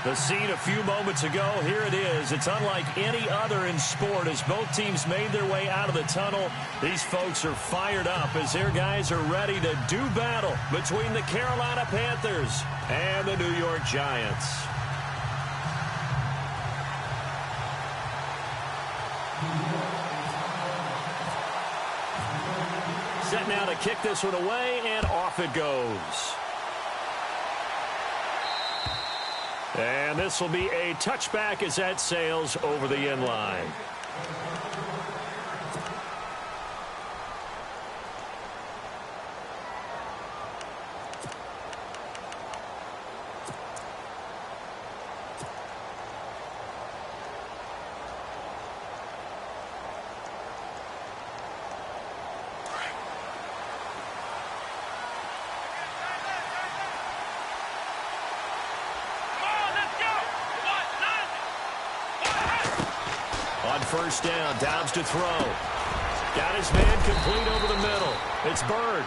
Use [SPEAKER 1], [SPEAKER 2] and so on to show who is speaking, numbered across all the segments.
[SPEAKER 1] The scene a few moments ago, here it is. It's unlike any other in sport as both teams made their way out of the tunnel. These folks are fired up as their guys are ready to do battle between the Carolina Panthers and the New York Giants. Set now to kick this one away, and off it goes. And this will be a touchback as that sails over the end line. First down, Dobbs to throw. Got his man complete over the middle. It's Bird.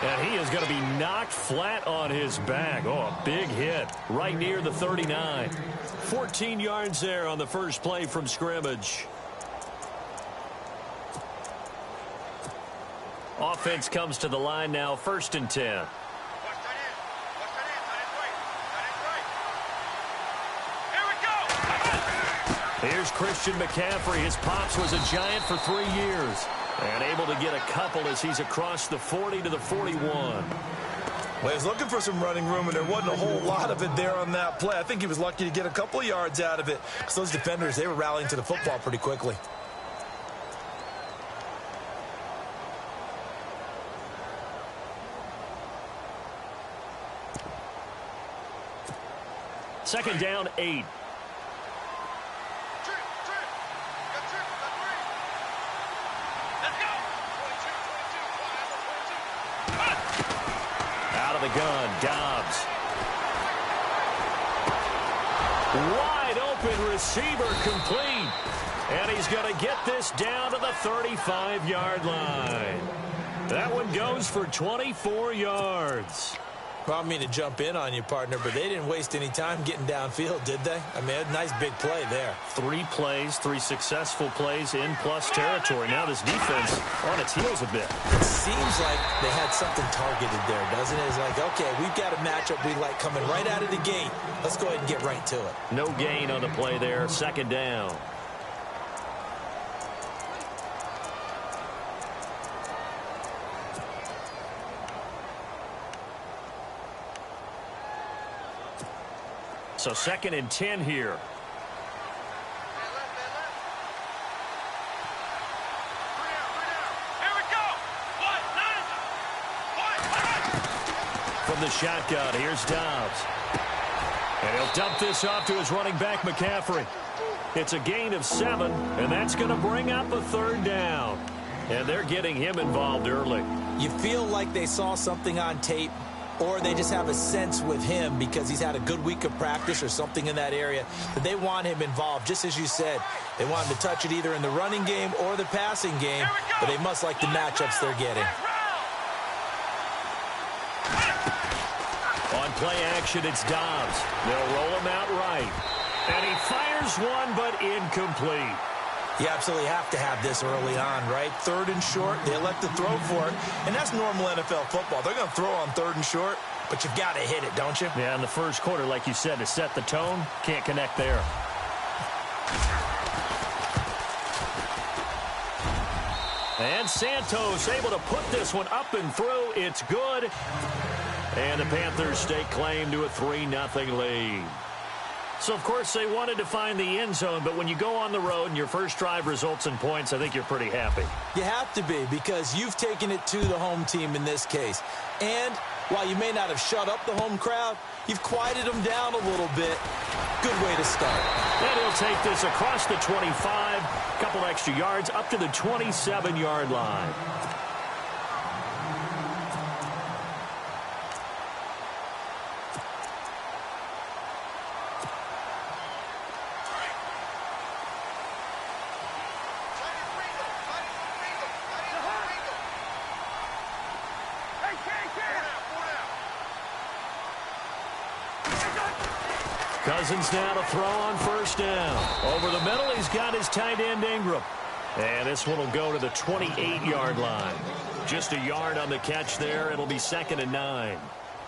[SPEAKER 1] And he is going to be knocked flat on his back. Oh, a big hit right near the 39. 14 yards there on the first play from scrimmage. Offense comes to the line now, 1st and 10. Here's Christian McCaffrey. His pops was a Giant for 3 years. And able to get a couple as he's across the 40 to the 41.
[SPEAKER 2] Well, he was looking for some running room, and there wasn't a whole lot of it there on that play. I think he was lucky to get a couple of yards out of it. Because those defenders, they were rallying to the football pretty quickly.
[SPEAKER 1] Second down, 8. The gun, Dobbs. Wide open receiver complete. And he's going to get this down to the 35-yard line. That one goes for 24 yards.
[SPEAKER 2] Well, I mean to jump in on you, partner, but they didn't waste any time getting downfield, did they? I mean, a nice big play there.
[SPEAKER 1] 3 plays, 3 successful plays in plus territory. Now this defense on its heels a bit.
[SPEAKER 2] It seems like they had something targeted there, doesn't it? It's like, okay, we've got a matchup we like coming right out of the gate. Let's go ahead and get right to it.
[SPEAKER 1] No gain on the play there. Second down. So 2nd and 10 here. From the shotgun, here's Dobbs. And he'll dump this off to his running back, McCaffrey. It's a gain of 7, and that's going to bring up a 3rd down. And they're getting him involved early.
[SPEAKER 2] You feel like they saw something on tape, or they just have a sense with him because he's had a good week of practice or something in that area that they want him involved. Just as you said, they want him to touch it either in the running game or the passing game, but they must like the matchups they're getting.
[SPEAKER 1] On play action, it's Dobbs. They'll roll him out right. And he fires one, but incomplete.
[SPEAKER 2] You absolutely have to have this early on, right? 3rd and short, they elect to throw for it, and that's normal NFL football. They're going to throw on 3rd and short, but you've got to hit it, don't you?
[SPEAKER 1] Yeah, in the first quarter, like you said, to set the tone, can't connect there. And Santos able to put this one up and through. It's good. And the Panthers stake claim to a 3-0 lead. So, of course, they wanted to find the end zone, but when you go on the road and your first drive results in points, I think you're pretty happy.
[SPEAKER 2] You have to be, because you've taken it to the home team in this case. And while you may not have shut up the home crowd, you've quieted them down a little bit. Good way to start.
[SPEAKER 1] And he'll take this across the 25, a couple extra yards, up to the 27-yard line. Cousins now to throw on first down. Over the middle, he's got his tight end Ingram. And this one will go to the 28-yard line. Just a yard on the catch there. It'll be 2nd and 9.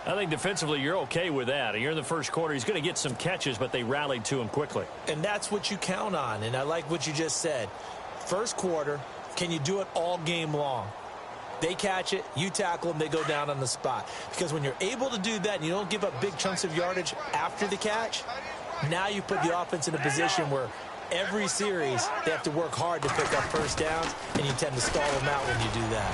[SPEAKER 1] I think defensively you're okay with that. You're in the first quarter. He's going to get some catches, but they rallied to him quickly.
[SPEAKER 2] And that's what you count on. And I like what you just said. First quarter, can you do it all game long? They catch it, you tackle them, they go down on the spot. Because when you're able to do that and you don't give up big chunks of yardage after the catch, now you put the offense in a position where every series they have to work hard to pick up first downs, and you tend to stall them out when you do that.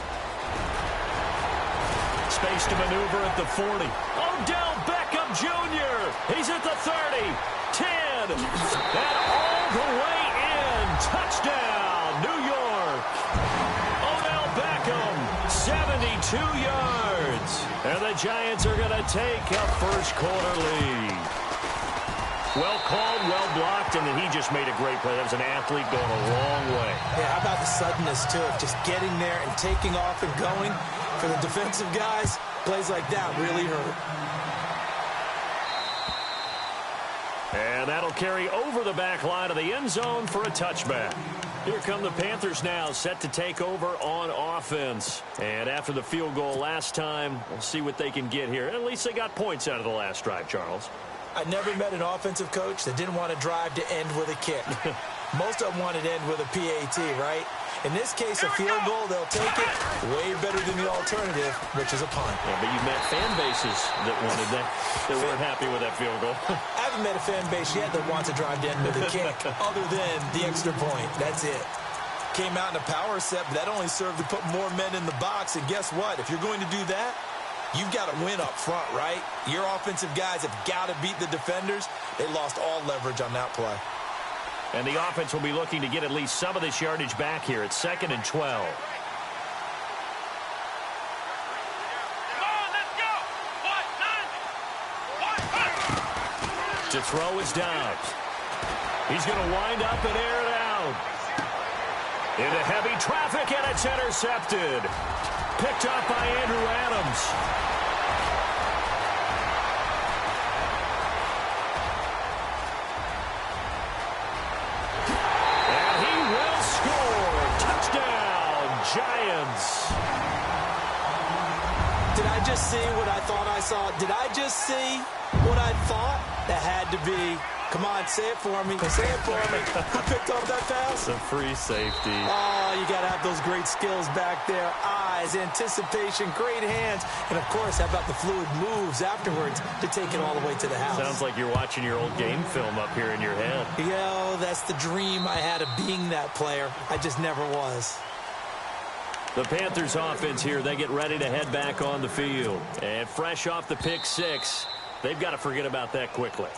[SPEAKER 1] Space to maneuver at the 40. Odell Beckham Jr. He's at the 30, 10, and all the way in. Touchdown, New York. Odell Beckham, 72 yards. And the Giants are going to take a first quarter lead. Well called, well blocked, and then he just made a great play. That was an athlete going a long way.
[SPEAKER 2] Yeah, how about the suddenness to it? Just getting there and taking off and going. For the defensive guys, plays like that really hurt.
[SPEAKER 1] And that'll carry over the back line of the end zone for a touchback. Here come the Panthers now, set to take over on offense. And after the field goal last time, we'll see what they can get here. At least they got points out of the last drive, Charles.
[SPEAKER 2] I never met an offensive coach that didn't want to drive to end with a kick. Most of them wanted to end with a PAT, right? In this case, a field goal, they'll take it way better than the alternative, which is a punt.
[SPEAKER 1] Yeah, but you've met fan bases that wanted that, that weren't happy with that field goal.
[SPEAKER 2] I haven't met a fan base yet that wants to drive to end with a kick, other than the extra point. That's it. Came out in a power set, but that only served to put more men in the box. And guess what? If you're going to do that, you've got to win up front, right? Your offensive guys have got to beat the defenders. They lost all leverage on that play.
[SPEAKER 1] And the offense will be looking to get at least some of this yardage back here. It's 2nd and 12.
[SPEAKER 3] Come on, let's go.
[SPEAKER 1] To throw is Dobbs. He's going to wind up and air it out. Into heavy traffic, and it's intercepted. Picked up by Andrew Adams. Giants.
[SPEAKER 2] Did I just see what I thought I saw? Did I just see what I thought? That had to be. Come on, say it for me. Say it for me. Who picked up that pass?
[SPEAKER 1] It's a free safety.
[SPEAKER 2] Oh, you got to have those great skills back there. Eyes, anticipation, great hands. And, of course, how about the fluid moves afterwards to take it all the way to the house?
[SPEAKER 1] Sounds like you're watching your old game film up here in your head.
[SPEAKER 2] Yo, that's the dream I had of being that player. I just never was.
[SPEAKER 1] The Panthers offense here, they get ready to head back on the field. And fresh off the pick six, they've got to forget about that quickly.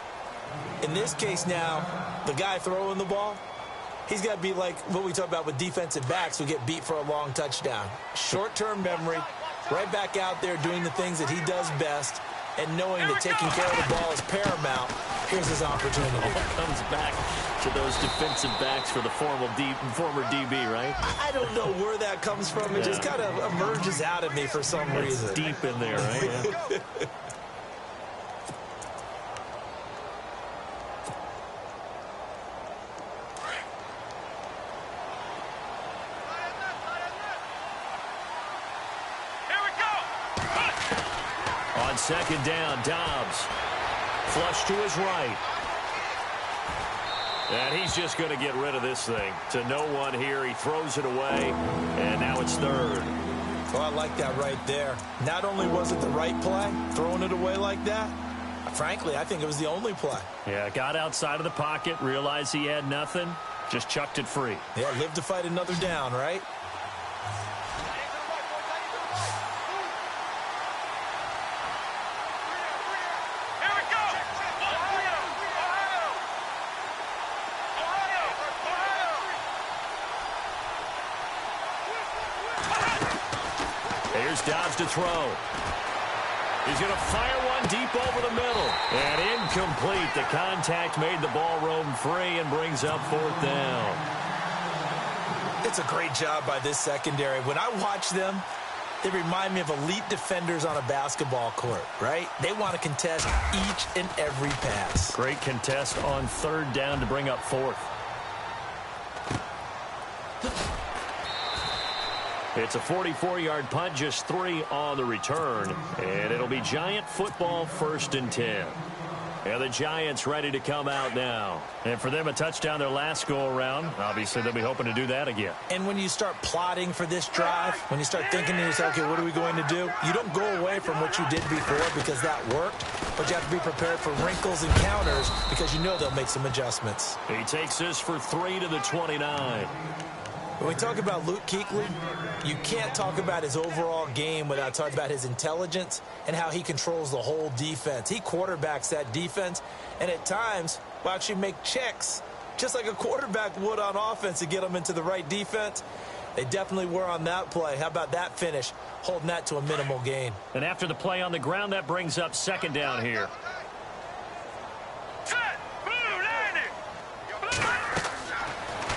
[SPEAKER 2] In this case now, the guy throwing the ball, he's got to be like what we talk about with defensive backs who get beat for a long touchdown. Short-term memory, right back out there doing the things that he does best, and knowing that taking care of the ball is paramount. Here's his opportunity.
[SPEAKER 1] All comes back to those defensive backs for the former DB, right?
[SPEAKER 2] I don't know where that comes from. It just kind of emerges out of me for some reason.
[SPEAKER 1] Deep in there, right? Yeah. On 2nd down, Dobbs. Flush to his right. And he's just going to get rid of this thing. To no one here. He throws it away. And now it's 3rd.
[SPEAKER 2] Well, I like that right there. Not only was it the right play, throwing it away like that, frankly, I think it was the only play.
[SPEAKER 1] Yeah, got outside of the pocket, realized he had nothing, just chucked it free.
[SPEAKER 2] Yeah, live to fight another down, right?
[SPEAKER 1] Here's Dobbs to throw. He's going to fire one deep over the middle. And incomplete. The contact made the ball roam free and brings up 4th down.
[SPEAKER 2] It's a great job by this secondary. When I watch them, They remind me of elite defenders on a basketball court, right? They want to contest each and every pass.
[SPEAKER 1] Great contest on third down to bring up fourth. It's a 44-yard punt, just 3 on the return. And it'll be Giant football, 1st and 10. And the Giants ready to come out now. And for them, a touchdown their last go-around. Obviously, they'll be hoping to do that again.
[SPEAKER 2] And when you start plotting for this drive, when you start thinking to yourself, okay, what are we going to do? You don't go away from what you did before because that worked, but you have to be prepared for wrinkles and counters because you know they'll make some adjustments.
[SPEAKER 1] He takes this for 3 to the 29.
[SPEAKER 2] When we talk about Luke Kuechly, you can't talk about his overall game without talking about his intelligence and how he controls the whole defense. He quarterbacks that defense, and at times will actually make checks, just like a quarterback would on offense to get them into the right defense. They definitely were on that play. How about that finish, holding that to a minimal gain?
[SPEAKER 1] And after the play on the ground, that brings up 2nd down here.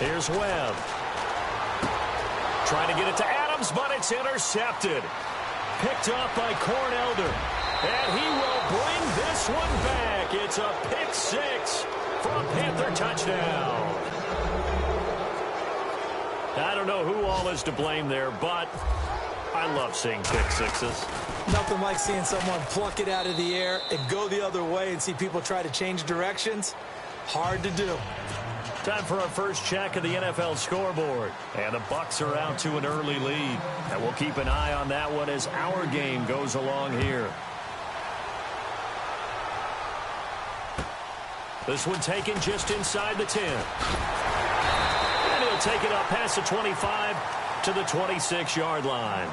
[SPEAKER 1] Here's Webb. Trying to get it to Adams, but it's intercepted. Picked off by Cornelder. And he will bring this one back. It's a pick 6 for a Panther touchdown. I don't know who all is to blame there, but I love seeing pick 6s.
[SPEAKER 2] Nothing like seeing someone pluck it out of the air and go the other way and see people try to change directions. Hard to do.
[SPEAKER 1] Time for our first check of the NFL scoreboard. And the Bucs are out to an early lead. And we'll keep an eye on that one as our game goes along here. This one taken just inside the 10. And he'll take it up past the 25 to the 26-yard line.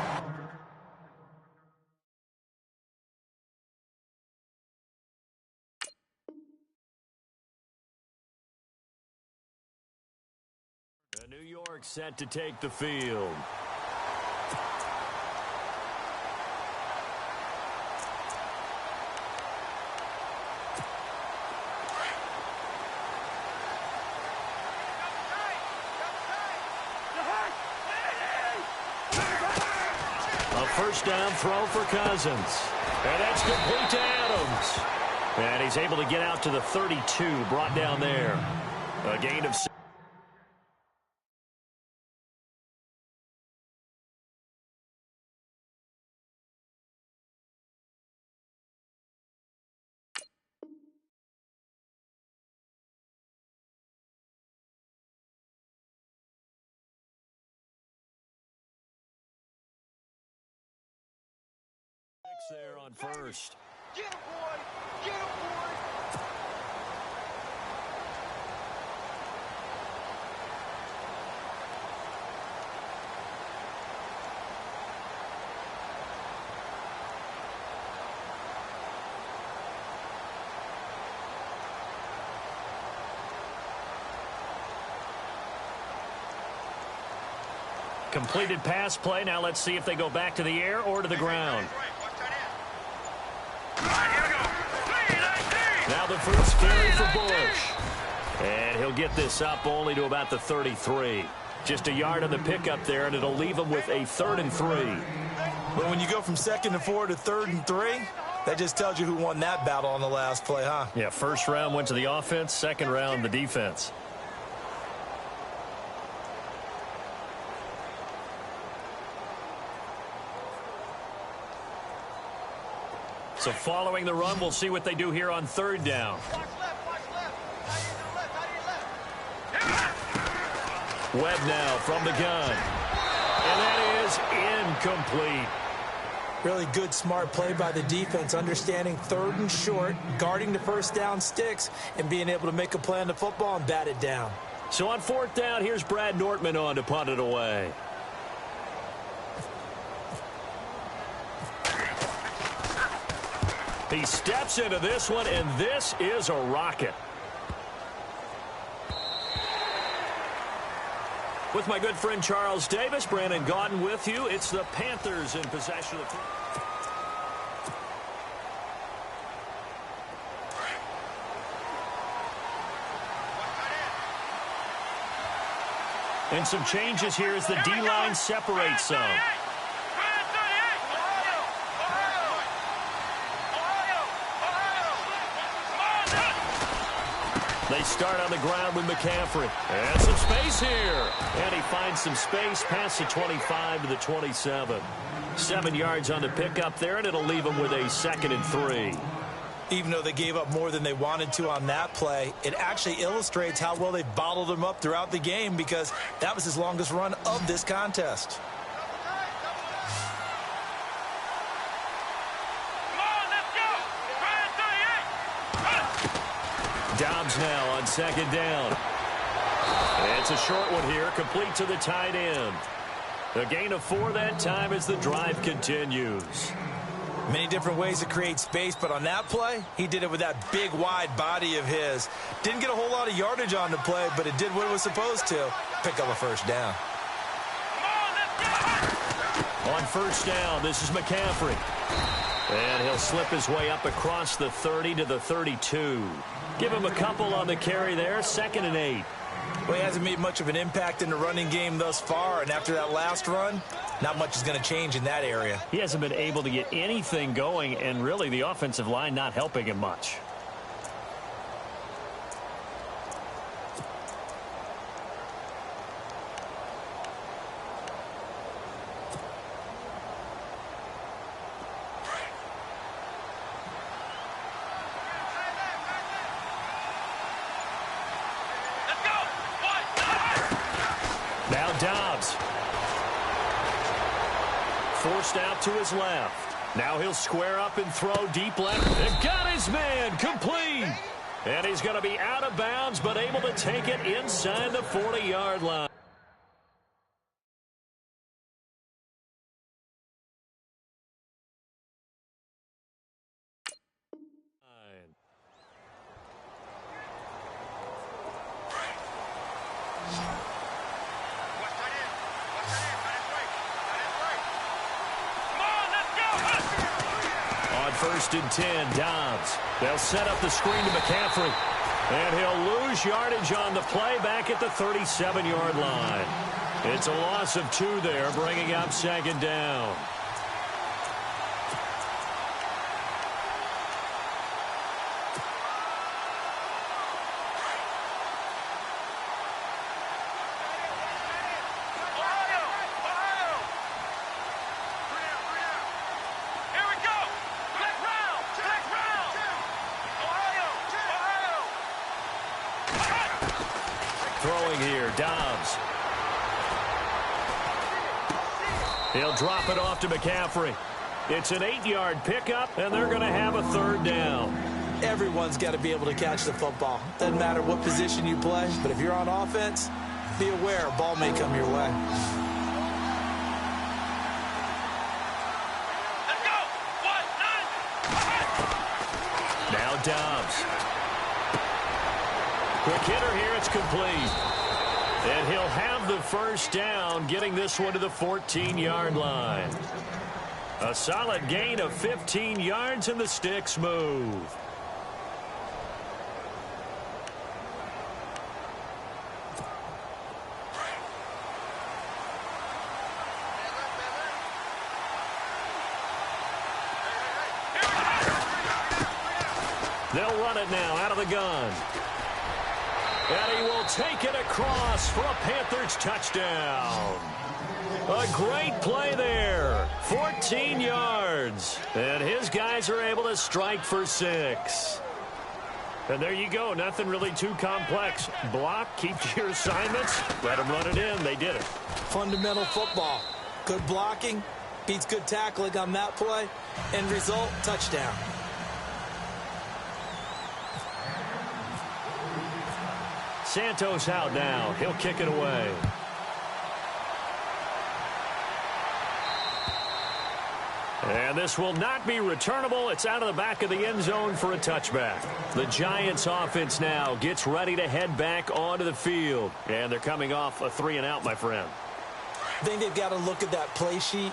[SPEAKER 1] New York set to take the field. A first down throw for Cousins. And that's complete to Adams. And he's able to get out to the 32, brought down there. A gain of 6. There on first.
[SPEAKER 3] Get him, boy! Get him, boy!
[SPEAKER 1] Completed pass play. Now let's see if they go back to the air or to the ground. Now the first carry for Bush. And he'll get this up only to about the 33. Just a yard on the pickup there, and it'll leave him with a 3rd and 3.
[SPEAKER 2] But when you go from 2nd and 4 to 3rd and 3, that just tells you who won that battle on the last play, huh?
[SPEAKER 1] Yeah, first round went to the offense, second round the defense. So following the run, we'll see what they do here on 3rd down.
[SPEAKER 3] Watch left, watch left. Out of your left,
[SPEAKER 1] Webb now from the gun. And that is incomplete.
[SPEAKER 2] Really good, smart play by the defense, understanding 3rd and short, guarding the first down sticks, and being able to make a play on the football and bat it down.
[SPEAKER 1] So on 4th down, here's Brad Nortman on to punt it away. He steps into this one, and this is a rocket. With my good friend Charles Davis, Brandon Gaudin with you. It's the Panthers in possession of the football. And some changes here as the D-line separates some. They start on the ground with McCaffrey. And some space here. And he finds some space past the 25 to the 27. 7 yards on the pickup there, and it'll leave him with a 2nd and 3.
[SPEAKER 2] Even though they gave up more than they wanted to on that play, it actually illustrates how well they bottled him up throughout the game because that was his longest run of this contest.
[SPEAKER 1] Dobbs now on 2nd down. It's a short one here, complete to the tight end. A gain of 4 that time as the drive continues.
[SPEAKER 2] Many different ways to create space, but on that play, he did it with that big, wide body of his. Didn't get a whole lot of yardage on the play, but it did what it was supposed to. Pick up a 1st down.
[SPEAKER 1] On 1st down, this is McCaffrey. And he'll slip his way up across the 30 to the 32. Give him a couple on the carry there, 2nd and 8.
[SPEAKER 2] Well, he hasn't made much of an impact in the running game thus far, and after that last run, not much is going to change in that area.
[SPEAKER 1] He hasn't been able to get anything going, and really the offensive line not helping him much. Now Dobbs. Forced out to his left. Now he'll square up and throw deep left. And got his man complete. And he's going to be out of bounds, but able to take it inside the 40-yard line. On 1st and 10, Dobbs. They'll set up the screen to McCaffrey. And he'll lose yardage on the play back at the 37-yard line. It's a loss of 2 there, bringing up 2nd down. Throwing here, Dobbs. He'll drop it off to McCaffrey. It's an 8-yard pickup, and they're going to have a 3rd down.
[SPEAKER 2] Everyone's got to be able to catch the football. Doesn't matter what position you play, but if you're on offense, be aware a ball may come your way.
[SPEAKER 3] Let's go! 1, 9.
[SPEAKER 1] Now Dobbs. Quick hitter here, it's complete. And he'll have the 1st down, getting this one to the 14-yard line. A solid gain of 15 yards, and the sticks move. They'll run it now out of the gun. And he will take it across for a Panthers touchdown. A great play there. 14 yards. And his guys are able to strike for 6. And there you go. Nothing really too complex. Block, keep to your assignments, let them run it in. They did it.
[SPEAKER 2] Fundamental football. Good blocking beats good tackling on that play. End result, touchdown.
[SPEAKER 1] Santos out now. He'll kick it away. And this will not be returnable. It's out of the back of the end zone for a touchback. The Giants offense now gets ready to head back onto the field. And they're coming off a 3-and-out, my friend.
[SPEAKER 2] I think they've got to look at that play sheet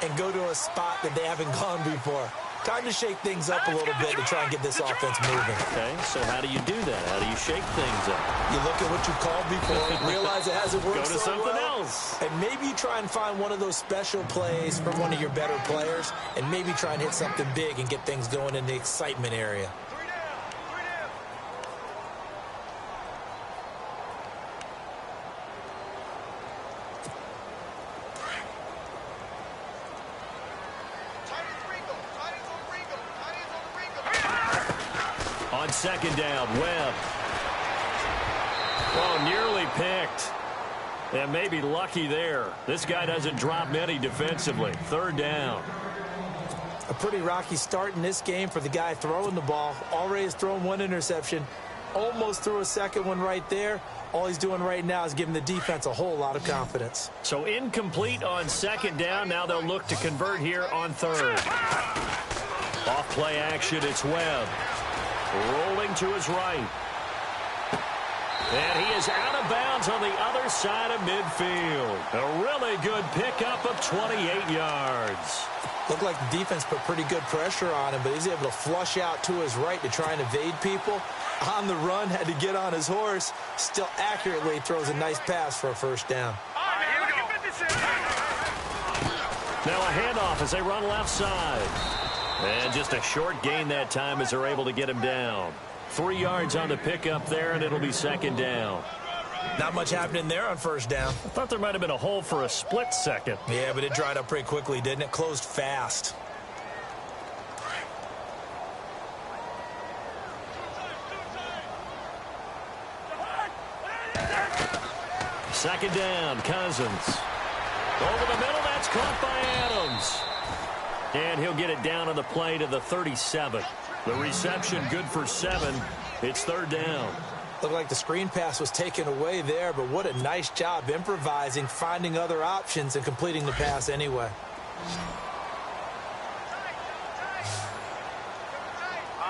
[SPEAKER 2] and go to a spot that they haven't gone before. Time to shake things up a little bit to try and get this offense moving.
[SPEAKER 1] Okay, so how do you do that? How do you shake things up?
[SPEAKER 2] You look at what you called before, realize it hasn't worked
[SPEAKER 1] Go to
[SPEAKER 2] so
[SPEAKER 1] something
[SPEAKER 2] well,
[SPEAKER 1] else.
[SPEAKER 2] and maybe you try and find one of those special plays from one of your better players, and maybe try and hit something big and get things going in the excitement area.
[SPEAKER 3] 3 down. 3 down.
[SPEAKER 1] second down. Webb. Oh, nearly picked. And maybe lucky there. This guy doesn't drop many defensively. Third down.
[SPEAKER 2] A pretty rocky start in this game for the guy throwing the ball. Already has thrown one interception. Almost threw a second one right there. All he's doing right now is giving the defense a whole lot of confidence.
[SPEAKER 1] So incomplete on second down. Now they'll look to convert here on third. Off play action, it's Webb. Rolling to his right. And he is out of bounds on the other side of midfield. A really good pickup of 28 yards.
[SPEAKER 2] Looked like the defense put pretty good pressure on him, but he's able to flush out to his right to try and evade people. On the run, had to get on his horse. Still accurately throws a nice pass for a first down.
[SPEAKER 1] Now a handoff as they run left side. And just a short gain that time as they're able to get him down. 3 yards on the pickup there, and it'll be second down.
[SPEAKER 2] Not much happening there on first down.
[SPEAKER 1] I thought there might have been a hole for a split second.
[SPEAKER 2] Yeah, but it dried up pretty quickly, didn't it? Closed fast.
[SPEAKER 1] Second down, Cousins. Over the middle, that's caught by Adams. And he'll get it down on the play to the 37. The reception good for 7. It's third down.
[SPEAKER 2] Looked like the screen pass was taken away there, but what a nice job improvising, finding other options, and completing the pass anyway.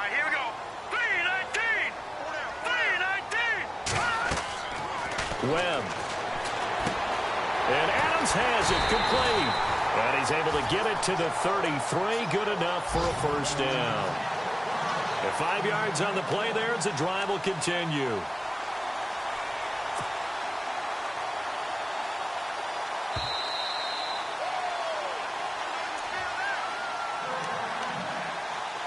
[SPEAKER 3] Here we go. 319. 319.
[SPEAKER 1] Webb. And Adams has it complete. And he's able to get it to the 33. Good enough for a first down. And 5 yards on the play there as the drive will continue.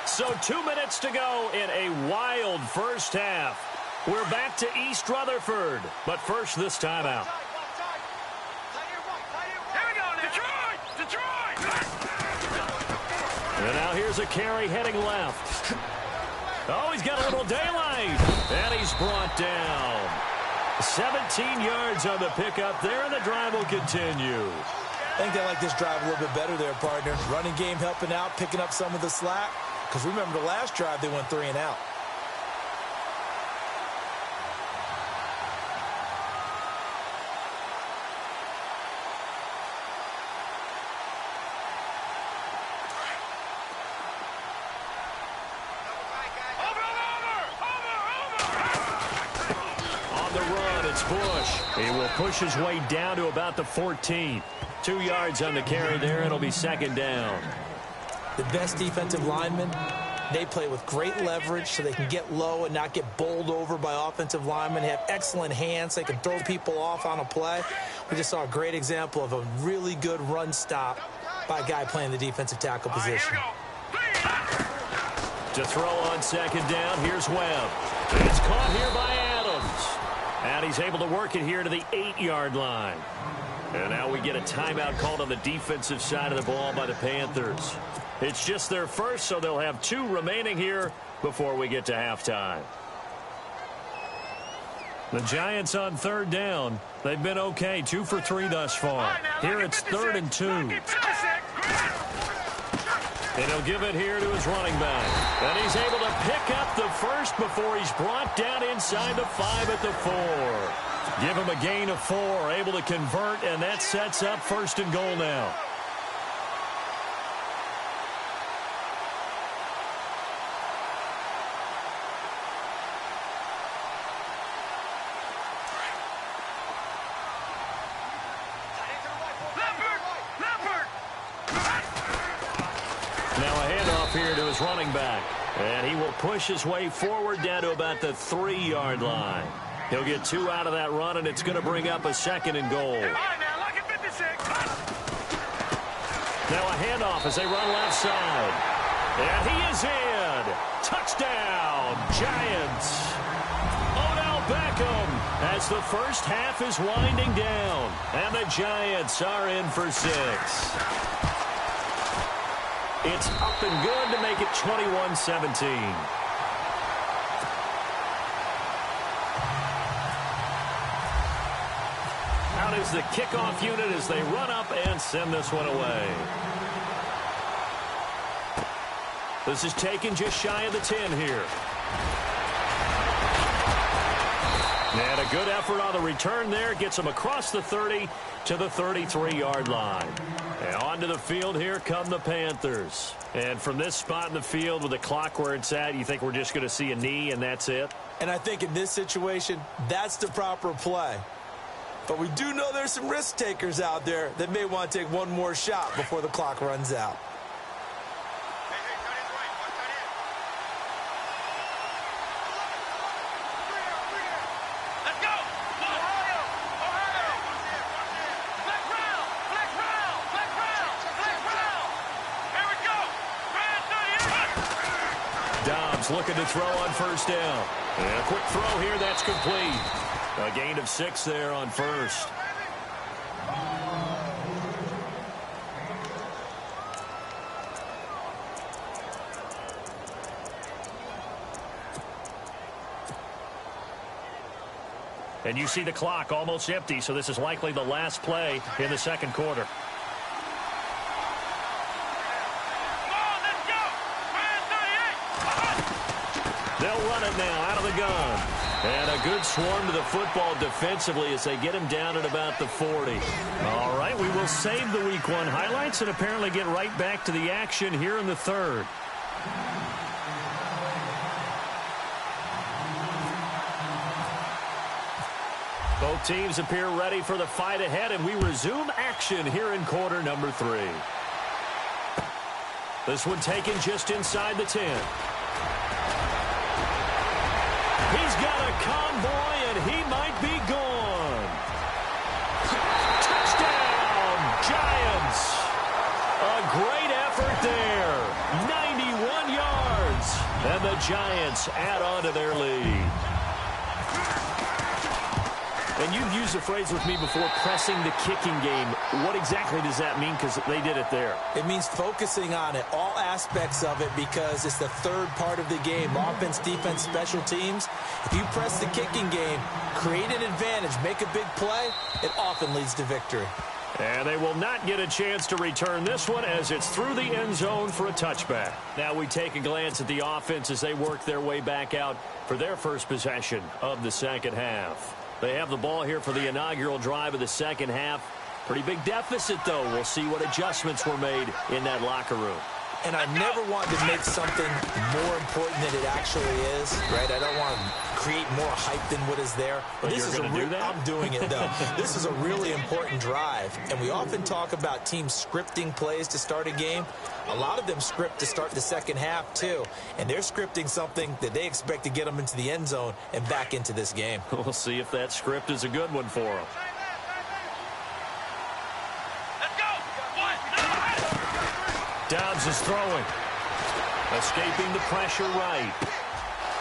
[SPEAKER 1] So 2 minutes to go in a wild first half. We're back to East Rutherford. But first, this timeout.
[SPEAKER 3] Here we go, Detroit! Detroit!
[SPEAKER 1] And now here's a carry heading left. Oh, he's got a little daylight. And he's brought down. 17 yards on the pickup there, and the drive will continue.
[SPEAKER 2] I think they like this drive a little bit better there, partner. Running game helping out, picking up some of the slack. Because remember, the last drive, they went 3 and out.
[SPEAKER 1] He will push his way down to about the 14. 2 yards on the carry there. It'll be second down.
[SPEAKER 2] The best defensive linemen, they play with great leverage so they can get low and not get bowled over by offensive linemen. They have excellent hands. They can throw people off on a play. We just saw a great example of a really good run stop by a guy playing the defensive tackle position.
[SPEAKER 1] To throw on second down, here's Webb. It's caught here by Adams. And he's able to work it here to the 8-yard line. And now we get a timeout called on the defensive side of the ball by the Panthers. It's just their first, so they'll have 2 remaining here before we get to halftime. The Giants on third down. They've been okay, 2 for 3 thus far. Here it's 3rd and 2. And he'll give it here to his running back. And he's able to pick up the first before he's brought down inside the 5 at the 4. Give him a gain of 4, able to convert, and that sets up 1st and goal now. Here to his running back. And he will push his way forward down to about the 3-yard line. He'll get 2 out of that run, and it's going to bring up a 2nd and goal. Now a handoff as they run left side. And he is in. Touchdown, Giants. Odell Beckham as the first half is winding down. And the Giants are in for 6. It's up and good to make it 21-17. Out is the kickoff unit as they run up and send this one away. This is taken just shy of the 10 here. And a good effort on the return there. Gets them across the 30 to the 33-yard line. And onto the field here come the Panthers. And from this spot in the field with the clock where it's at, you think we're just going to see a knee and that's it?
[SPEAKER 2] And I think in this situation, that's the proper play. But we do know there's some risk takers out there that may want to take one more shot before the clock runs out.
[SPEAKER 1] Looking to throw on first down. And a quick throw here, that's complete. A gain of 6 there on first. And you see the clock almost empty, so this is likely the last play in the second quarter. They'll run it now out of the gun. And a good swarm to the football defensively as they get him down at about the 40. All right, we will save the Week 1 highlights and apparently get right back to the action here in the third. Both teams appear ready for the fight ahead, and we resume action here in quarter number 3. This one taken just inside the 10. He's got a convoy, and he might be gone. Touchdown, Giants. A great effort there. 91 yards. And the Giants add on to their lead. And you've used the phrase with me before, pressing the kicking game. What exactly does that mean? Because they did it there.
[SPEAKER 2] It means focusing on it, all aspects of it, because it's the third part of the game. Offense, defense, special teams. If you press the kicking game, create an advantage, make a big play, it often leads to victory.
[SPEAKER 1] And they will not get a chance to return this one as it's through the end zone for a touchback. Now we take a glance at the offense as they work their way back out for their first possession of the second half. They have the ball here for the inaugural drive of the second half. Pretty big deficit, though. We'll see what adjustments were made in that locker room.
[SPEAKER 2] And I never want to make something more important than it actually is, right? I don't want to create more hype than what is there.
[SPEAKER 1] But
[SPEAKER 2] this is I'm doing it, though. This is a really important drive. And we often talk about teams scripting plays to start a game. A lot of them script to start the second half, too. And they're scripting something that they expect to get them into the end zone and back into this game.
[SPEAKER 1] We'll see if that script is a good one for them. Dobbs is throwing. Escaping the pressure right.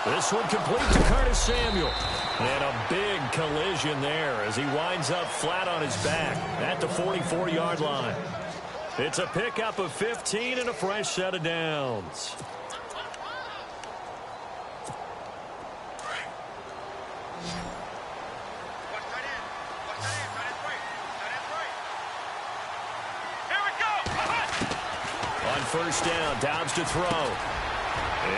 [SPEAKER 1] This one complete to Curtis Samuel. And a big collision there as he winds up flat on his back at the 44-yard line. It's a pickup of 15 and a fresh set of downs. First down, Dobbs to throw.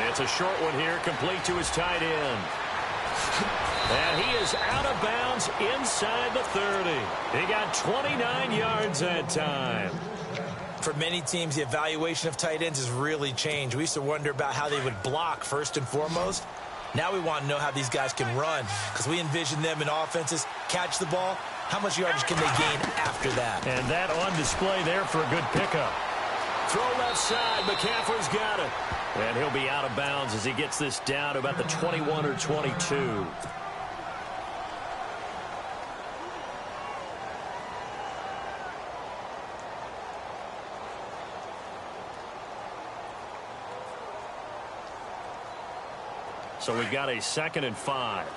[SPEAKER 1] It's a short one here, complete to his tight end. And he is out of bounds inside the 30. He got 29 yards that time.
[SPEAKER 2] For many teams, the evaluation of tight ends has really changed. We used to wonder about how they would block first and foremost. Now we want to know how these guys can run, because we envision them in offenses catch the ball. How much yardage can they gain after that?
[SPEAKER 1] And that on display there for a good pickup. Throw left side. McCaffrey's got it. And he'll be out of bounds as he gets this down to about the 21 or 22. So we've got a 2nd and 5.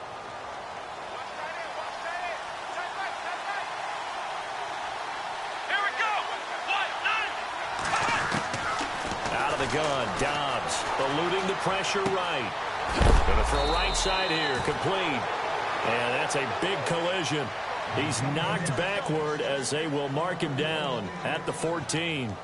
[SPEAKER 1] Gun, Dobbs eluding the pressure right. Going to throw right side here, complete. And that's a big collision. He's knocked backward as they will mark him down at the 14.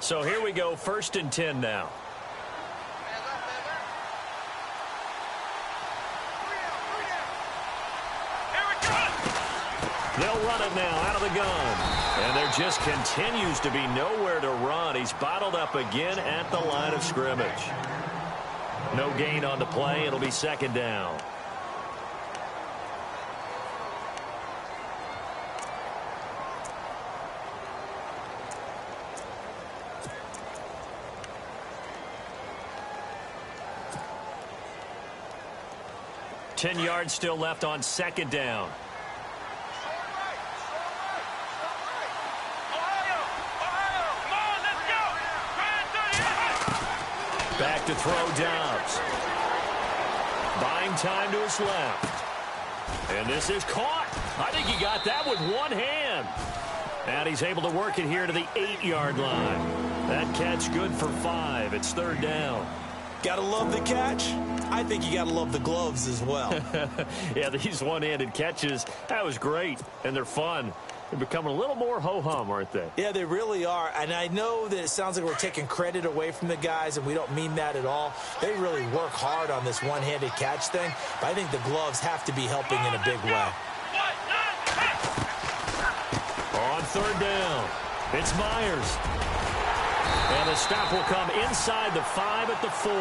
[SPEAKER 1] So here we go, 1st and 10 now. They'll run it now out of the gun. And there just continues to be nowhere to run. He's bottled up again at the line of scrimmage. No gain on the play. It'll be 2nd down. Ten yards still left on 2nd down. Back to throw Dobbs. Buying time to his left. And this is caught. I think he got that with one hand. And he's able to work it here to the 8-yard line. That catch good for 5. It's 3rd down.
[SPEAKER 2] Gotta love the catch. I think you gotta love the gloves as well.
[SPEAKER 1] Yeah, these one-handed catches, that was great. And they're fun. They're becoming a little more ho-hum, aren't they?
[SPEAKER 2] Yeah, they really are. And I know that it sounds like we're taking credit away from the guys, and we don't mean that at all. They really work hard on this one-handed catch thing. But I think the gloves have to be helping in a big way.
[SPEAKER 1] On 3rd down, it's Myers. And the stop will come inside the 5 at the 4.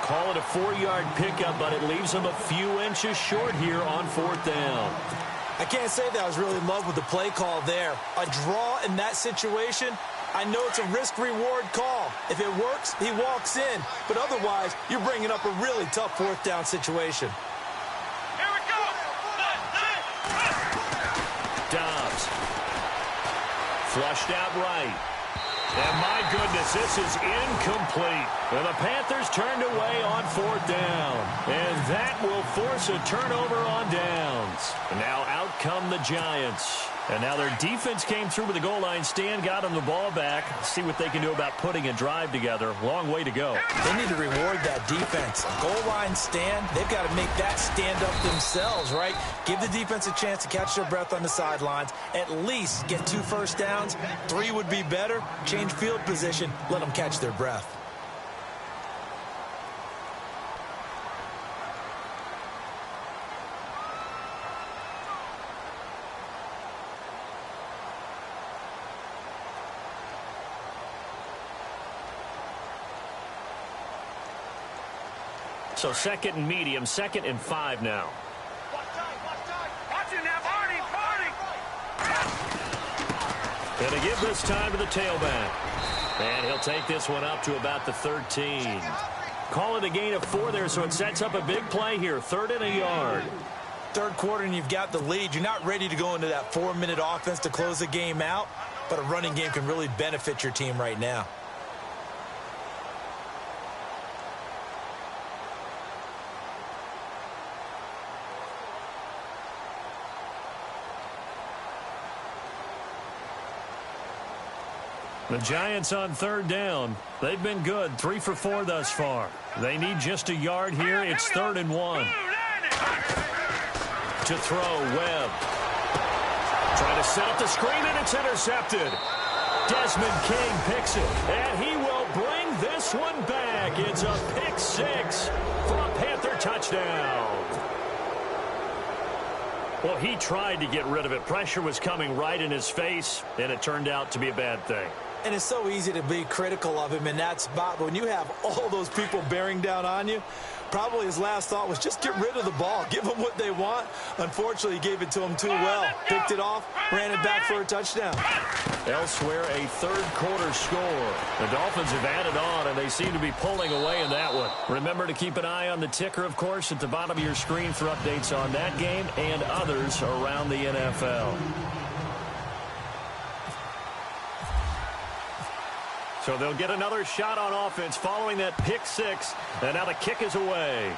[SPEAKER 1] Call it a 4-yard pickup, but it leaves them a few inches short here on 4th down.
[SPEAKER 2] I can't say that I was really in love with the play call there. A draw in that situation, I know it's a risk-reward call. If it works, he walks in. But otherwise, you're bringing up a really tough 4th down situation.
[SPEAKER 3] Here we go.
[SPEAKER 1] Dobbs. Flushed out right. And my goodness, this is incomplete. And the Panthers turned away on 4th down. And that will force a turnover on downs. And now out come the Giants. And now their defense came through with the goal line stand, got them the ball back. See what they can do about putting a drive together. Long way to go.
[SPEAKER 2] They need to reward that defense. A goal line stand, they've got to make that stand up themselves, right? Give the defense a chance to catch their breath on the sidelines. At least get 2 first downs. 3 would be better. Change field position. Let them catch their breath.
[SPEAKER 1] So 2nd and medium, 2nd and 5 now.
[SPEAKER 3] Watch it now, Barney.
[SPEAKER 1] And to give this time to the tailback. And he'll take this one up to about the 13. Call it a gain of 4 there, so it sets up a big play here. 3rd and a yard.
[SPEAKER 2] 3rd quarter and you've got the lead. You're not ready to go into that 4-minute offense to close the game out, but a running game can really benefit your team right now.
[SPEAKER 1] The Giants on 3rd down. They've been good, 3 for 4 thus far. They need just a yard here. It's 3rd and 1. To throw, Webb. Trying to set up the screen, and it's intercepted. Desmond King picks it, and he will bring this one back. It's a pick 6 for a Panther touchdown. Well, he tried to get rid of it. Pressure was coming right in his face, and it turned out to be a bad thing.
[SPEAKER 2] And it's so easy to be critical of him in that spot, but when you have all those people bearing down on you, probably his last thought was just get rid of the ball. Give them what they want. Unfortunately, he gave it to them too well. Picked it off, ran it back for a touchdown.
[SPEAKER 1] Elsewhere, a third-quarter score. The Dolphins have added on, and they seem to be pulling away in that one. Remember to keep an eye on the ticker, of course, at the bottom of your screen for updates on that game and others around the NFL. So they'll get another shot on offense following that pick six. And now the kick is away.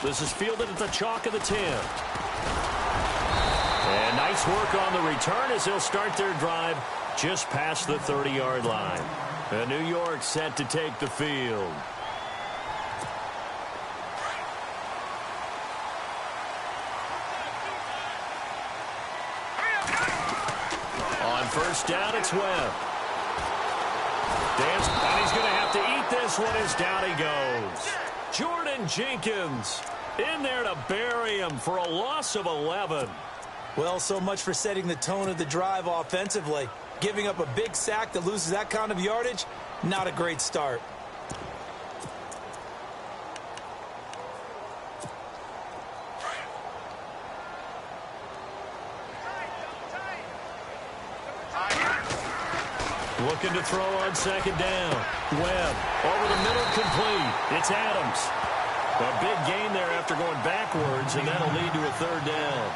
[SPEAKER 1] This is fielded at the chalk of the 10. And nice work on the return as they'll start their drive just past the 30-yard line. And New York set to take the field. On first down, it's Webb. And he's going to have to eat this one as down he goes. Jordan Jenkins in there to bury him for a loss of 11.
[SPEAKER 2] Well, so much for setting the tone of the drive offensively. Giving up a big sack that loses that kind of yardage, not a great start.
[SPEAKER 1] Looking to throw on second down. Webb over the middle, complete. It's Adams. A big gain there after going backwards, and that'll lead to a third down.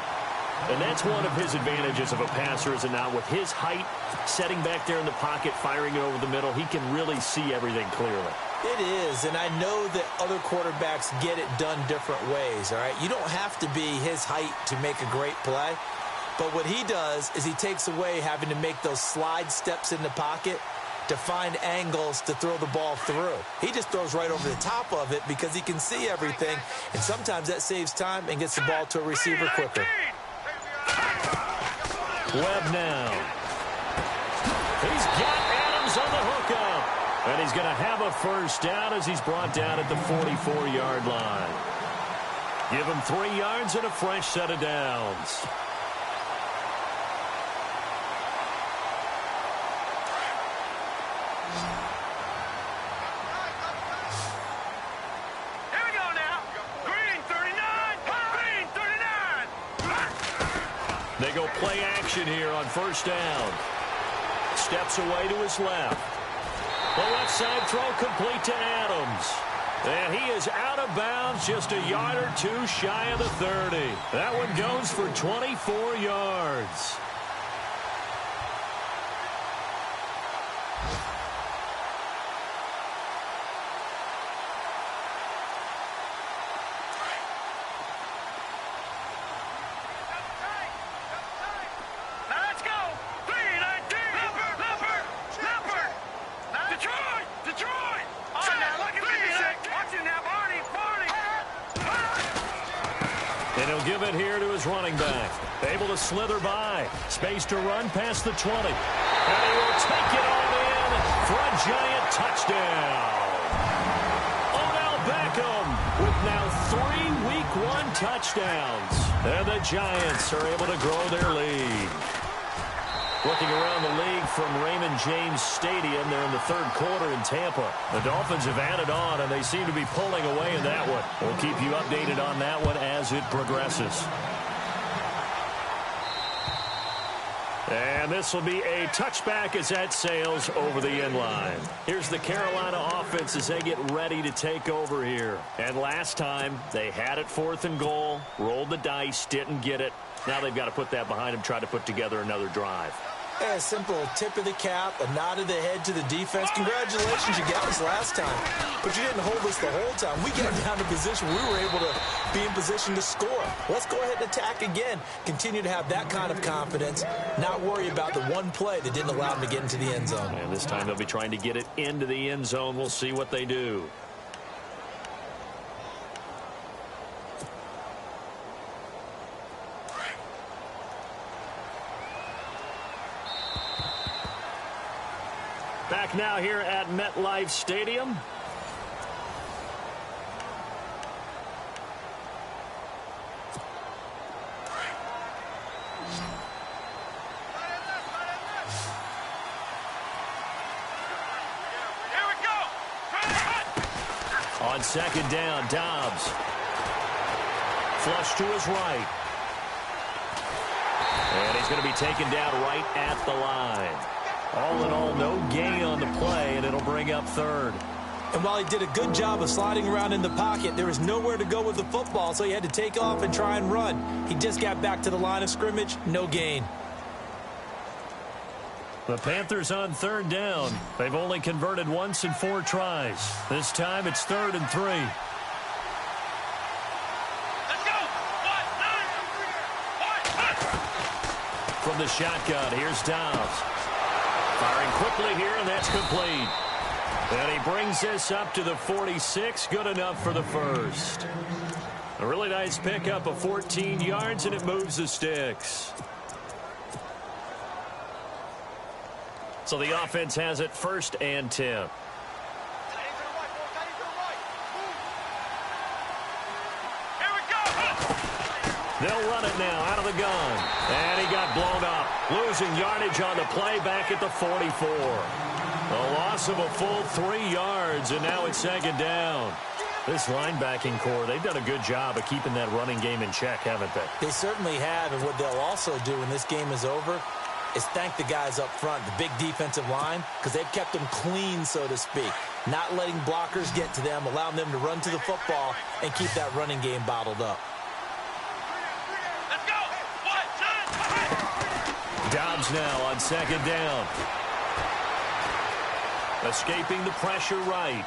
[SPEAKER 1] And that's one of his advantages of a passer, is it not? With his height, setting back there in the pocket, firing it over the middle, he can really see everything clearly.
[SPEAKER 2] It is, and I know that other quarterbacks get it done different ways, all right? You don't have to be his height to make a great play. But what he does is he takes away having to make those slide steps in the pocket to find angles to throw the ball through. He just throws right over the top of it because he can see everything, and sometimes that saves time and gets the ball to a receiver quicker.
[SPEAKER 1] Webb now. He's got Adams on the hookup, and he's going to have a first down as he's brought down at the 44-yard line. Give him 3 yards and a fresh set of downs. They go play action here on first down. Steps away to his left. The left side throw complete to Adams. And he is out of bounds, just a yard or two shy of the 30. That one goes for 24 yards. And he'll give it here to his running back. Able to slither by. Space to run past the 20. And he will take it all in for a giant touchdown. Odell Beckham with now 3 Week 1 touchdowns. And the Giants are able to grow their lead. Looking around the league from Raymond James Stadium, they're in the third quarter in Tampa. The Dolphins have added on, and they seem to be pulling away in that one. We'll keep you updated on that one as it progresses. And this will be a touchback as that sails over the end line. Here's the Carolina offense as they get ready to take over here. And last time, they had it 4th and goal, rolled the dice, didn't get it. Now they've got to put that behind them, try to put together another drive.
[SPEAKER 2] Yeah, a simple tip of the cap, a nod of the head to the defense. Congratulations, you got us last time. But you didn't hold us the whole time. We got down to position. We were able to be in position to score. Let's go ahead and attack again. Continue to have that kind of confidence. Not worry about the one play that didn't allow them to get into the end zone.
[SPEAKER 1] And this time they'll be trying to get it into the end zone. We'll see what they do. Back now here at MetLife Stadium. On second down, Dobbs. Flush to his right. And he's going to be taken down right at the line. All in all, no gain on the play, and it'll bring up third.
[SPEAKER 2] And while he did a good job of sliding around in the pocket, there was nowhere to go with the football, so he had to take off and try and run. He just got back to the line of scrimmage, no gain.
[SPEAKER 1] The Panthers on third down. They've only converted once in 4 tries. This time it's 3rd and 3.
[SPEAKER 3] Let's go.
[SPEAKER 1] From the shotgun, here's Dobbs. Firing quickly here, and that's complete. And he brings this up to the 46. Good enough for the first. A really nice pickup of 14 yards, and it moves the sticks. So the offense has it 1st and 10. They'll run it now out of the gun. And he got blown up. Losing yardage on the play back at the 44. A loss of a full 3 yards, and now it's 2nd down. This linebacking core, they've done a good job of keeping that running game in check, haven't they?
[SPEAKER 2] They certainly have, and what they'll also do when this game is over is thank the guys up front, the big defensive line, because they've kept them clean, so to speak. Not letting blockers get to them, allowing them to run to the football and keep that running game bottled up.
[SPEAKER 3] Let's go.
[SPEAKER 1] Dobbs now on 2nd down. Escaping the pressure right.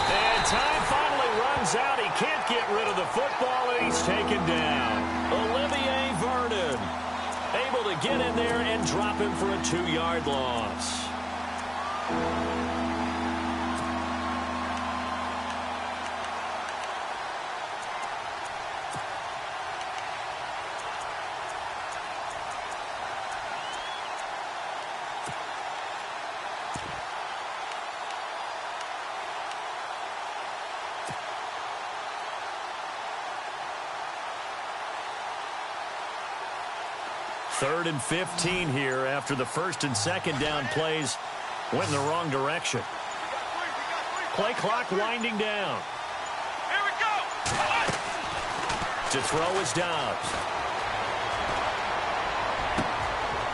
[SPEAKER 1] And time finally runs out. He can't get rid of the football, and he's taken down. Olivier Vernon able to get in there and drop him for a 2-yard loss. Third and 15 here after the 1st and 2nd down plays went in the wrong direction. Play clock winding down.
[SPEAKER 3] Here we go.
[SPEAKER 1] To throw is Dobbs.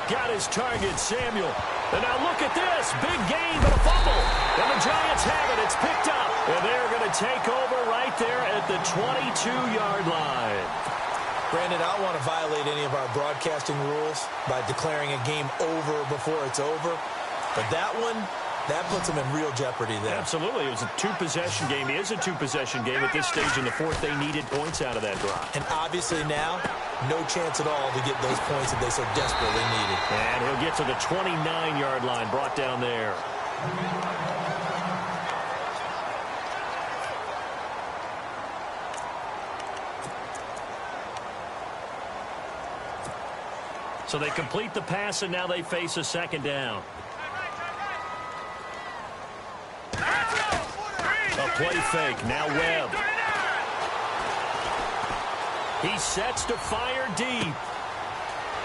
[SPEAKER 1] Got his target, Samuel. And now look at this. Big gain, but a fumble. And the Giants have it. It's picked up. And they're going to take over right there at the 22-yard line.
[SPEAKER 2] Brandon, I don't want to violate any of our broadcasting rules by declaring a game over before it's over. But that one, that puts them in real jeopardy there.
[SPEAKER 1] Absolutely. It was a 2-possession game. It is a 2-possession game. At this stage in the 4th, they needed points out of that drive.
[SPEAKER 2] And obviously now, no chance at all to get those points that they so desperately needed.
[SPEAKER 1] And he'll get to the 29-yard line, brought down there. So they complete the pass, and now they face a 2nd down. A play fake. Now Webb. He sets to fire deep.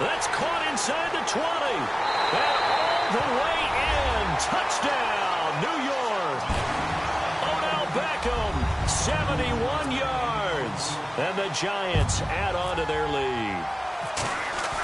[SPEAKER 1] That's caught inside the 20. And all the way in. Touchdown, New York. Odell Beckham, 71 yards. And the Giants add on to their lead.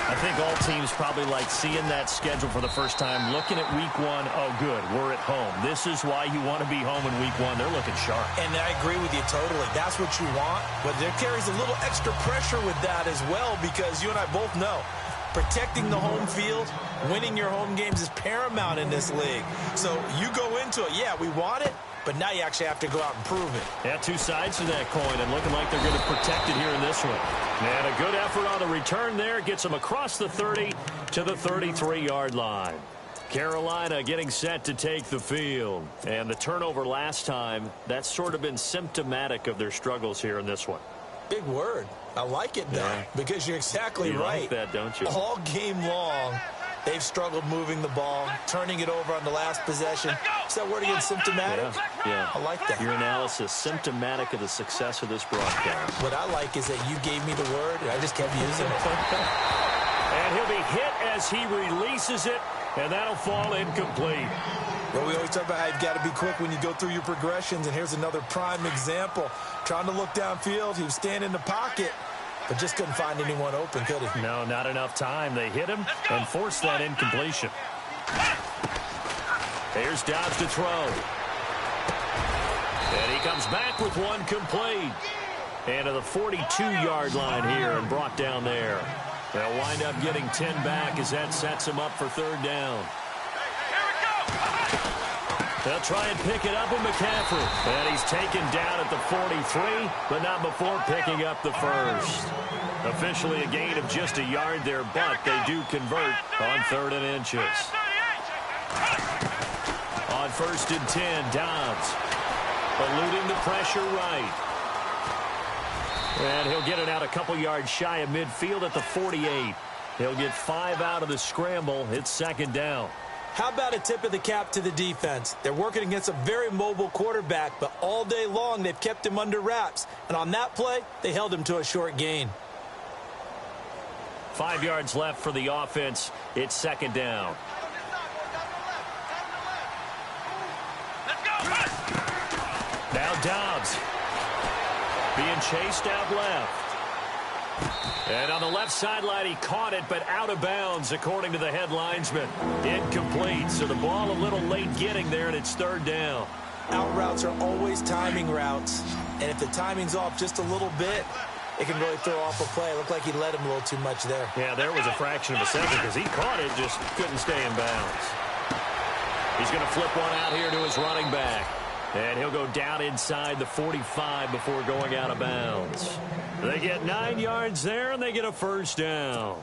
[SPEAKER 1] I think all teams probably like seeing that schedule for the first time, looking at week 1. Oh, good, we're at home. This is why you want to be home in week 1. They're looking sharp.
[SPEAKER 2] And I agree with you totally. That's what you want. But there carries a little extra pressure with that as well, because you and I both know protecting the home field, winning your home games is paramount in this league. So you go into it, yeah, we want it, but now you actually have to go out and prove it.
[SPEAKER 1] Yeah, 2 sides to that coin, and looking like they're going to protect it here in this one. And a good effort on the return there. Gets them across the 30 to the 33-yard line. Carolina getting set to take the field. And the turnover last time, that's sort of been symptomatic of their struggles here in this one.
[SPEAKER 2] Big word. I like it, though, because you're exactly right.
[SPEAKER 1] You like that, don't you?
[SPEAKER 2] All game long, they've struggled moving the ball, turning it over on the last possession. Is that word again, symptomatic?
[SPEAKER 1] Yeah.
[SPEAKER 2] I like that.
[SPEAKER 1] Your analysis, symptomatic of the success of this broadcast.
[SPEAKER 2] What I like is that you gave me the word, and I just kept using it.
[SPEAKER 1] And he'll be hit as he releases it, and that'll fall incomplete.
[SPEAKER 2] Well, we always talk about how you've got to be quick when you go through your progressions, and here's another prime example. Trying to look downfield, he was standing in the pocket, but just couldn't find anyone open, could he?
[SPEAKER 1] No, not enough time. They hit him and forced that incompletion. Here's Dobbs to throw. And he comes back with one complete. And to the 42-yard line here and brought down there. They'll wind up getting 10 back as that sets him up for third down. They'll try and pick it up with McCaffrey. And he's taken down at the 43, but not before picking up the first. Officially a gain of just a yard there, but they do convert on 3rd and inches. On 1st and 10, Dobbs eluding the pressure right. And he'll get it out a couple yards shy of midfield at the 48. He'll get 5 out of the scramble. It's 2nd down.
[SPEAKER 2] How about a tip of the cap to the defense? They're working against a very mobile quarterback, but all day long they've kept him under wraps. And on that play, they held him to a short gain.
[SPEAKER 1] 5 yards left for the offense. It's 2nd down. Now Dobbs being chased out left. And on the left sideline, he caught it, but out of bounds, according to the head linesman. Incomplete, so the ball a little late getting there, and it's 3rd down.
[SPEAKER 2] Out routes are always timing routes, and if the timing's off just a little bit, it can really throw off a play. It looked like he let him a little too much there.
[SPEAKER 1] Yeah, there was a fraction of a second because he caught it, just couldn't stay in bounds. He's going to flip one out here to his running back. And he'll go down inside the 45 before going out of bounds. They get 9 yards there, and they get a 1st down.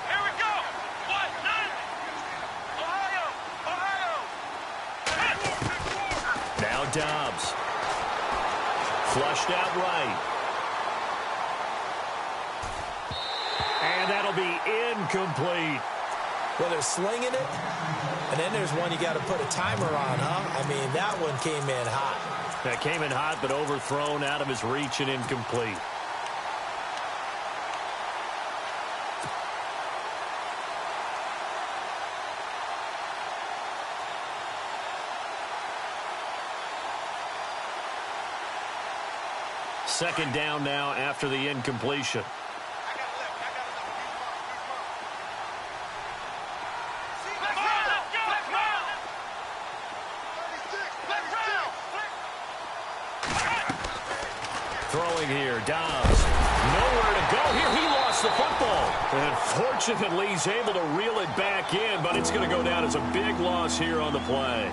[SPEAKER 3] Here we go. What? Ohio.
[SPEAKER 1] Now Dobbs. Flushed out right. And that'll be incomplete.
[SPEAKER 2] Well, they're slinging it, and then there's one you got to put a timer on, huh? I mean, that one came in hot.
[SPEAKER 1] That came in hot, but overthrown out of his reach and incomplete. Second down now after the incompletion. Throwing here, Dobbs. Nowhere to go here. He lost the football. And fortunately, he's able to reel it back in, but it's going to go down as a big loss here on the play.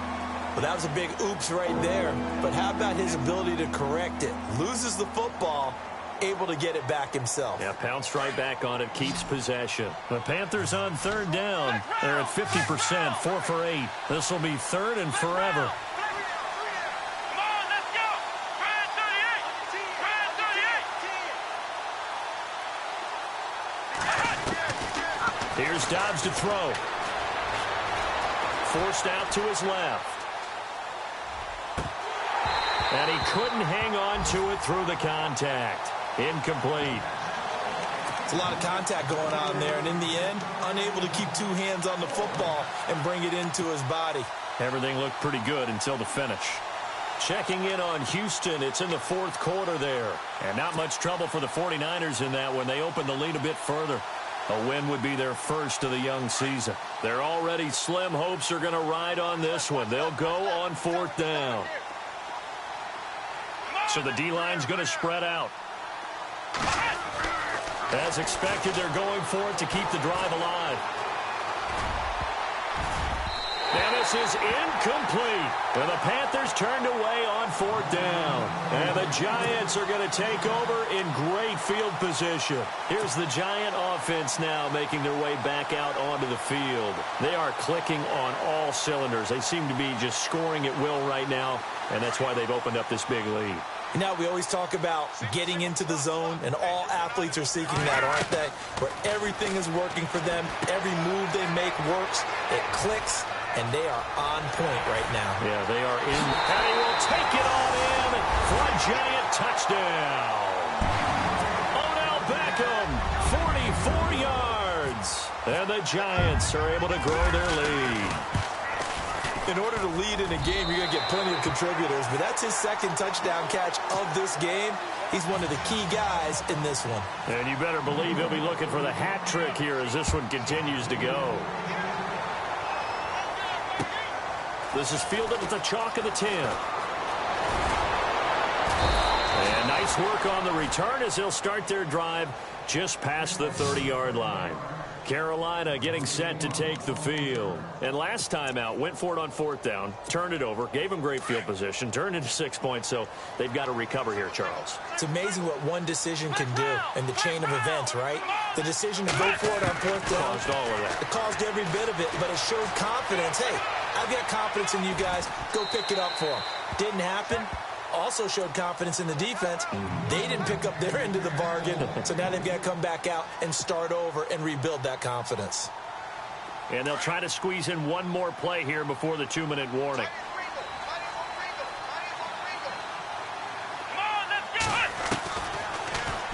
[SPEAKER 2] Well, that was a big oops right there. But how about his ability to correct it? Loses the football, able to get it back himself.
[SPEAKER 1] Yeah, pounced right back on it, keeps possession. The Panthers on 3rd down. They're at 50%, 4 for 8. This will be 3rd and forever. Here's Dobbs to throw. Forced out to his left. And he couldn't hang on to it through the contact. Incomplete.
[SPEAKER 2] It's a lot of contact going on there, and in the end, unable to keep 2 hands on the football and bring it into his body.
[SPEAKER 1] Everything looked pretty good until the finish. Checking in on Houston. It's in the 4th quarter there. And not much trouble for the 49ers in that when they opened the lead a bit further. A win would be their first of the young season. Their already slim hopes are going to ride on this one. They'll go on 4th down. So the D-line's going to spread out. As expected, they're going for it to keep the drive alive. And this is incomplete. And the Panthers turned away on 4th down. And the Giants are going to take over in great field position. Here's the Giant offense now making their way back out onto the field. They are clicking on all cylinders. They seem to be just scoring at will right now, and that's why they've opened up this big lead.
[SPEAKER 2] You know, we always talk about getting into the zone, and all athletes are seeking that, aren't they? Where everything is working for them. Every move they make works. It clicks. And they are on point right now.
[SPEAKER 1] Yeah, they are in. And he will take it all in for a Giant touchdown. Odell Beckham And the Giants are able to grow their lead.
[SPEAKER 2] In order to lead in a game, you're going to get plenty of contributors, but that's his second touchdown catch of this game. He's one of the key guys in this one.
[SPEAKER 1] And you better believe he'll be looking for the hat trick here as this one continues to go. This is fielded at the chalk of the 10. And nice work on the return as they'll start their drive just past the 30-yard line. Carolina getting set to take the field. And last time out, went for it on 4th down, turned it over, gave them great field position, turned into 6 points, so they've got to recover here, Charles.
[SPEAKER 2] It's amazing what one decision can do in the chain of events, right? The decision to go for it on 4th down
[SPEAKER 1] caused all of that.
[SPEAKER 2] It caused every bit of it, but it showed confidence. Hey, I've got confidence in you guys. Go pick it up for them. Didn't happen. Also showed confidence in the defense. They didn't pick up their end of the bargain, so now they've got to come back out and start over and rebuild that confidence.
[SPEAKER 1] And they'll try to squeeze in one more play here before the 2-minute warning.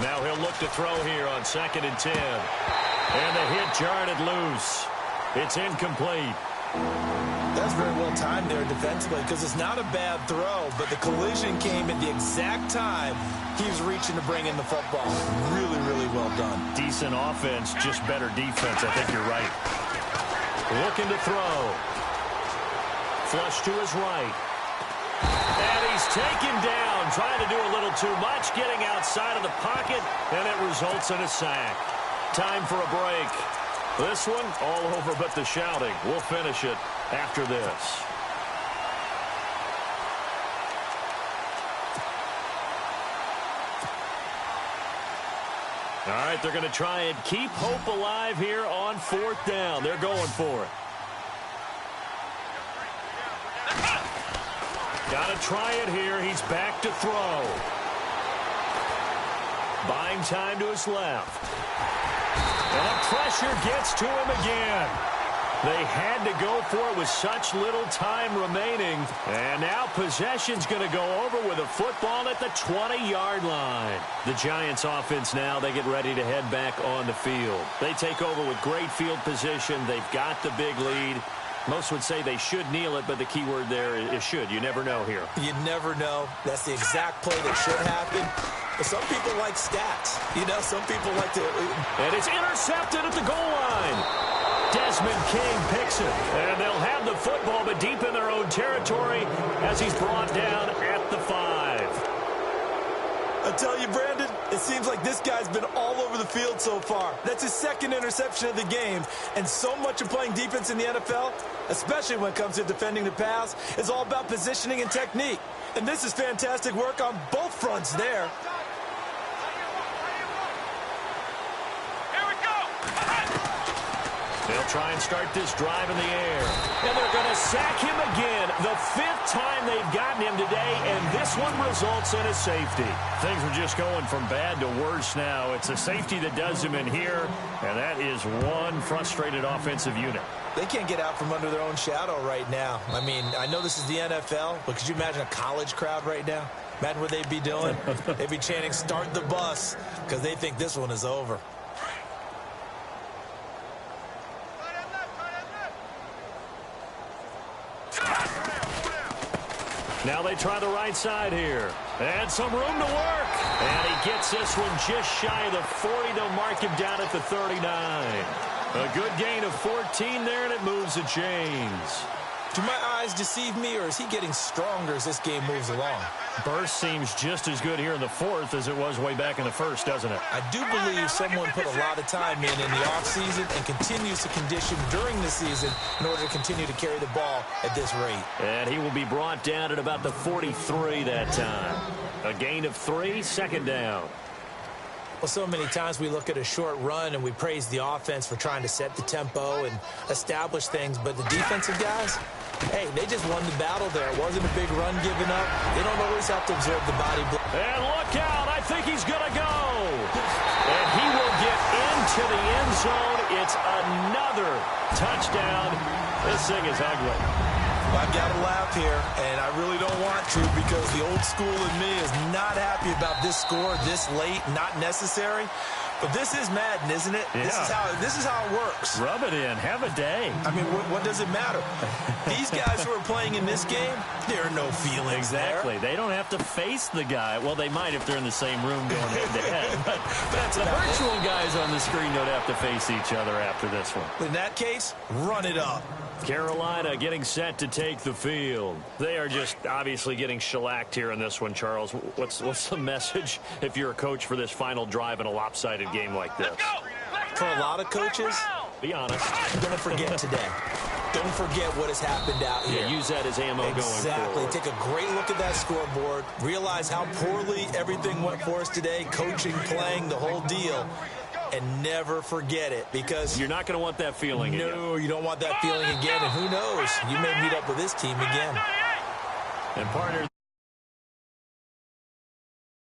[SPEAKER 1] Now he'll look to throw here on 2nd and 10. And the hit jarred it loose. It's incomplete.
[SPEAKER 2] That's very well timed there defensively because it's not a bad throw, but the collision came at the exact time he was reaching to bring in the football. Really, really well done.
[SPEAKER 1] Decent offense, just better defense. I think you're right. Looking to throw. Flush to his right. And he's taken down, trying to do a little too much, getting outside of the pocket, and it results in a sack. Time for a break. This one all over but the shouting. We'll finish it after this. All right, they're going to try and keep hope alive here on 4th down. They're going for it. Got to try it here. He's back to throw. Buying time to his left. And the pressure gets to him again. They had to go for it with such little time remaining. And now possession's going to go over with a football at the 20-yard line. The Giants offense now, they get ready to head back on the field. They take over with great field position. They've got the big lead. Most would say they should kneel it, but the key word there is should. You never know here.
[SPEAKER 2] You never know. That's the exact play that should happen. But some people like stats. You know, some people like to...
[SPEAKER 1] And it's intercepted at the goal line. Desmond King picks it. And they'll have the football, but deep in their own territory as he's brought down at the 5.
[SPEAKER 2] I tell you, Brandon, it seems like this guy's been all over the field so far. That's his second interception of the game. And so much of playing defense in the NFL, especially when it comes to defending the pass, is all about positioning and technique. And this is fantastic work on both fronts there.
[SPEAKER 1] They'll try and start this drive in the air. And they're going to sack him again. The 5th time they've gotten him today, and this one results in a safety. Things are just going from bad to worse now. It's a safety that does him in here, and that is one frustrated offensive unit.
[SPEAKER 2] They can't get out from under their own shadow right now. I mean, I know this is the NFL, but could you imagine a college crowd right now? Imagine what they'd be doing. They'd be chanting, "Start the bus," because they think this one is over.
[SPEAKER 1] Now they try the right side here. And some room to work. And he gets this one just shy of the 40. They'll mark him down at the 39. A good gain of 14 there, and it moves the chains.
[SPEAKER 2] Do my eyes deceive me, or is he getting stronger as this game moves along?
[SPEAKER 1] Burst seems just as good here in the 4th as it was way back in the 1st, doesn't it?
[SPEAKER 2] I do believe someone put a lot of time in the offseason and continues to condition during the season in order to continue to carry the ball at this rate.
[SPEAKER 1] And he will be brought down at about the 43 that time. A gain of 3, 2nd down.
[SPEAKER 2] Well, so many times we look at a short run and we praise the offense for trying to set the tempo and establish things, but the defensive guys, hey, they just won the battle there. It wasn't a big run given up. They don't always have to absorb the body blow.
[SPEAKER 1] And look out. I think he's going to go. And he will get into the end zone. It's another touchdown. This thing is ugly.
[SPEAKER 2] I've got to laugh here, and I really don't want to because the old school in me is not happy about this score this late, not necessary. But this is Madden, isn't it?
[SPEAKER 1] Yeah.
[SPEAKER 2] This is how it works.
[SPEAKER 1] Rub it in. Have a day.
[SPEAKER 2] I mean, what does it matter? These guys who are playing in this game, there are no feelings
[SPEAKER 1] Exactly.
[SPEAKER 2] there.
[SPEAKER 1] They don't have to face the guy. Well, they might if they're in the same room going head-to-head. But
[SPEAKER 2] That's
[SPEAKER 1] the
[SPEAKER 2] about
[SPEAKER 1] virtual guys on the screen don't have to face each other after this one.
[SPEAKER 2] In that case, run it up.
[SPEAKER 1] Carolina getting set to take the field. They are just obviously getting shellacked here in this one, Charles. What's the message if you're a coach for this final drive in a lopsided game like this?
[SPEAKER 2] For a lot of coaches,
[SPEAKER 1] Be honest.
[SPEAKER 2] don't forget today. Don't forget what has happened out here.
[SPEAKER 1] Yeah, use that as ammo going
[SPEAKER 2] Exactly.
[SPEAKER 1] forward.
[SPEAKER 2] Take a great look at that scoreboard. Realize how poorly everything went for us today. Coaching, playing, the whole deal. And never forget it, because
[SPEAKER 1] You're not going to want that feeling again.
[SPEAKER 2] no, you don't want that feeling again. And who knows? You may meet up with this team again.
[SPEAKER 1] And partner.